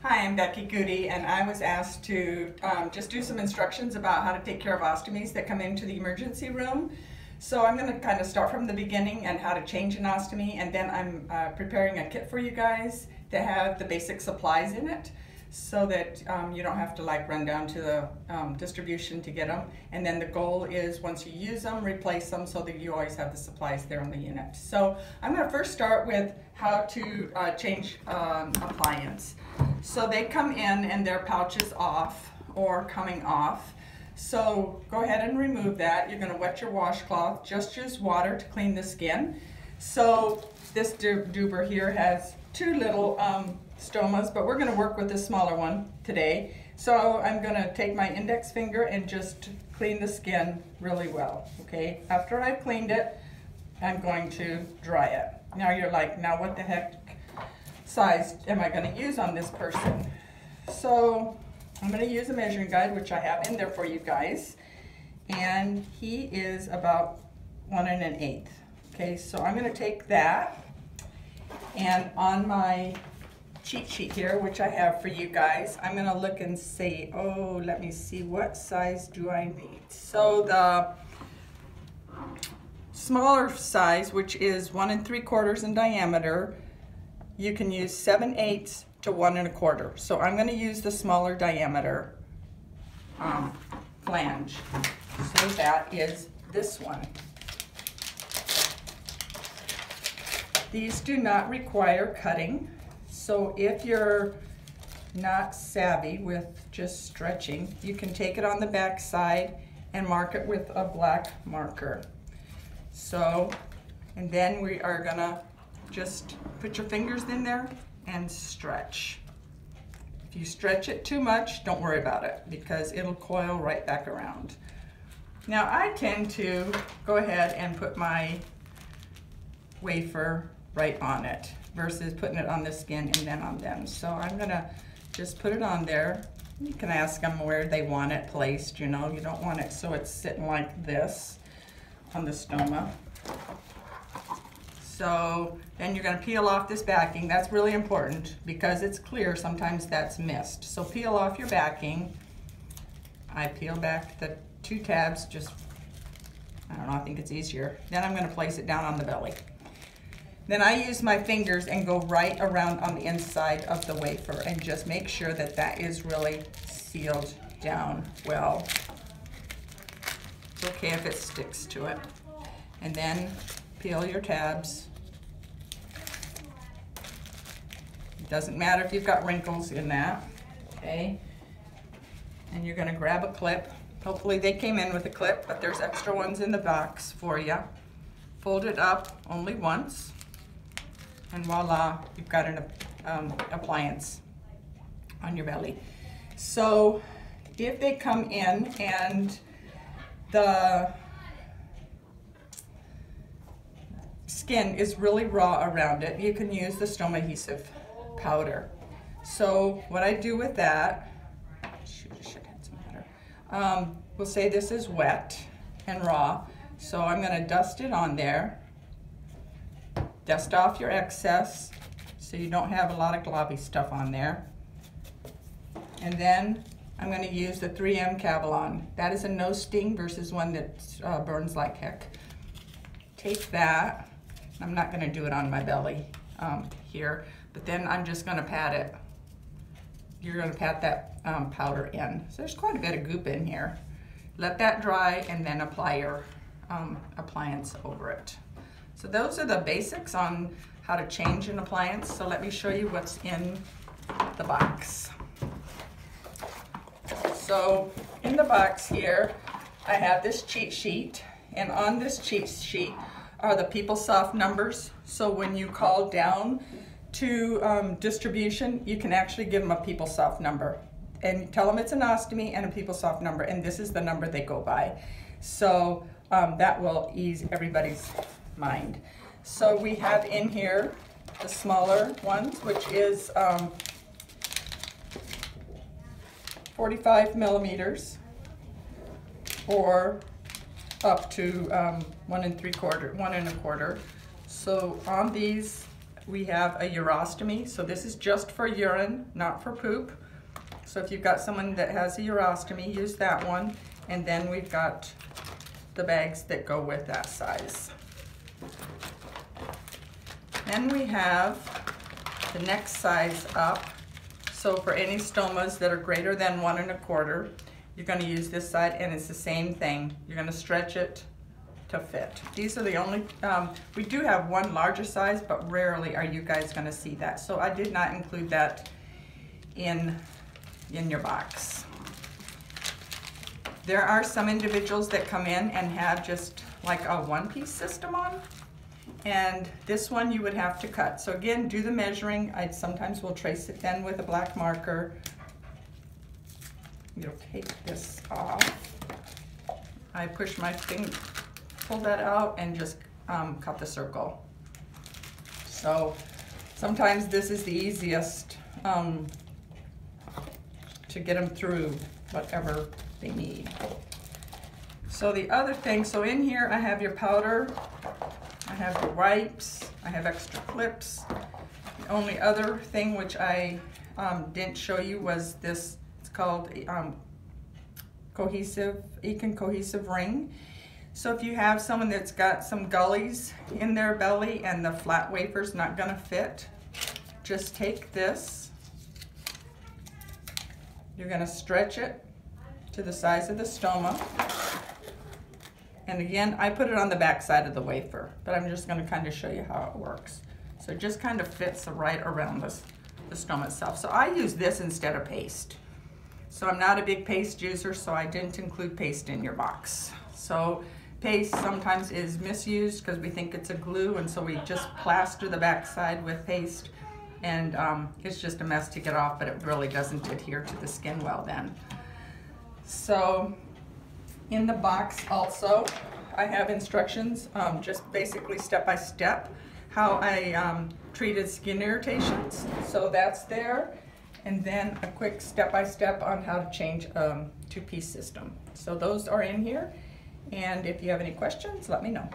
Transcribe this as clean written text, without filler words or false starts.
Hi, I'm Becky Goody, and I was asked to just do some instructions about how to take care of ostomies that come into the emergency room. So I'm going to kind of start from the beginning and how to change an ostomy, and then I'm preparing a kit for you guys that have the basic supplies in it so that you don't have to like run down to the distribution to get them. And then the goal is once you use them, replace them so that you always have the supplies there on the unit. So I'm going to first start with how to change appliance. So they come in and their pouch is off or coming off. So go ahead and remove that. You're going to wet your washcloth. Just use water to clean the skin. So this doober here has two little stomas, but we're going to work with the smaller one today. So I'm going to take my index finger and just clean the skin really well. Okay, after I've cleaned it, I'm going to dry it. Now you're like, now what the heck size am I going to use on this person? So I'm going to use a measuring guide, which I have in there for you guys, and he is about 1 1/8. Okay, so I'm going to take that, and on my cheat sheet here, which I have for you guys, I'm going to look and see, oh, let me see, what size do I need? So the smaller size, which is 1 3/4 in diameter, you can use 7/8 to 1 1/4. So I'm going to use the smaller diameter flange. So that is this one. These do not require cutting. So if you're not savvy with just stretching, you can take it on the back side and mark it with a black marker. So, and then we are gonna just put your fingers in there and stretch. If you stretch it too much, don't worry about it because it'll coil right back around. Now I tend to go ahead and put my wafer right on it versus putting it on the skin and then on them. So I'm gonna just put it on there. You can ask them where they want it placed, you know. You don't want it so it's sitting like this on the stoma. So then you're going to peel off this backing. That's really important because it's clear. Sometimes that's missed. So peel off your backing. I peel back the 2 tabs. Just, I don't know, I think it's easier. Then I'm going to place it down on the belly. Then I use my fingers and go right around on the inside of the wafer and just make sure that that is really sealed down well. It's okay if it sticks to it. And then peel your tabs. It doesn't matter if you've got wrinkles in that, okay? And you're gonna grab a clip. Hopefully they came in with a clip, but there's extra ones in the box for you. Fold it up only once, and voila, you've got an appliance on your belly. So if they come in and the skin is really raw around it, you can use the stoma adhesive powder. So what I do with that, shoot, I should have some water. We'll say this is wet and raw, so I'm going to dust it on there. Dust off your excess so you don't have a lot of globby stuff on there. And then I'm going to use the 3M Cavalon. That is a no sting versus one that burns like heck. Take that. I'm not going to do it on my belly here, but then I'm just going to pat it. You're going to pat that powder in. So there's quite a bit of goop in here. Let that dry and then apply your appliance over it. So those are the basics on how to change an appliance. So let me show you what's in the box. So in the box here, I have this cheat sheet, and on this cheat sheet are the PeopleSoft numbers. So when you call down to distribution, you can actually give them a PeopleSoft number and tell them it's an ostomy and a PeopleSoft number, and this is the number they go by. So that will ease everybody's mind. So we have in here the smaller ones, which is 45 millimeters or up to 1 3/4, 1 1/4. So on these we have a urostomy. So this is just for urine, not for poop. So if you've got someone that has a urostomy, use that one. And then we've got the bags that go with that size. Then we have the next size up. So for any stomas that are greater than 1 1/4, you're going to use this side, and it's the same thing. You're going to stretch it to fit. These are the only, we do have one larger size, but rarely are you guys going to see that. So I did not include that in your box. There are some individuals that come in and have just like a one-piece system on, and this one you would have to cut. So again, do the measuring. I sometimes will trace it then with a black marker. You'll take this off. I push my finger, pull that out, and just cut the circle. So sometimes this is the easiest to get them through whatever they need. So the other thing, so in here I have your powder, I have the wipes, I have extra clips. The only other thing which I didn't show you was this. It's called cohesive ring. So if you have someone that's got some gullies in their belly and the flat wafer's not gonna fit, just take this. You're gonna stretch it to the size of the stoma. And again, I put it on the back side of the wafer, but I'm just gonna kind of show you how it works. So it just kind of fits right around the stoma itself. So I use this instead of paste. So I'm not a big paste user, so I didn't include paste in your box. So paste sometimes is misused because we think it's a glue, and so we just plaster the back side with paste, and it's just a mess to get off, but it really doesn't adhere to the skin well then. So in the box also, I have instructions, just basically step by step, how I treated skin irritations. So that's there. And then a quick step-by-step on how to change a two-piece system. So those are in here. And if you have any questions, let me know.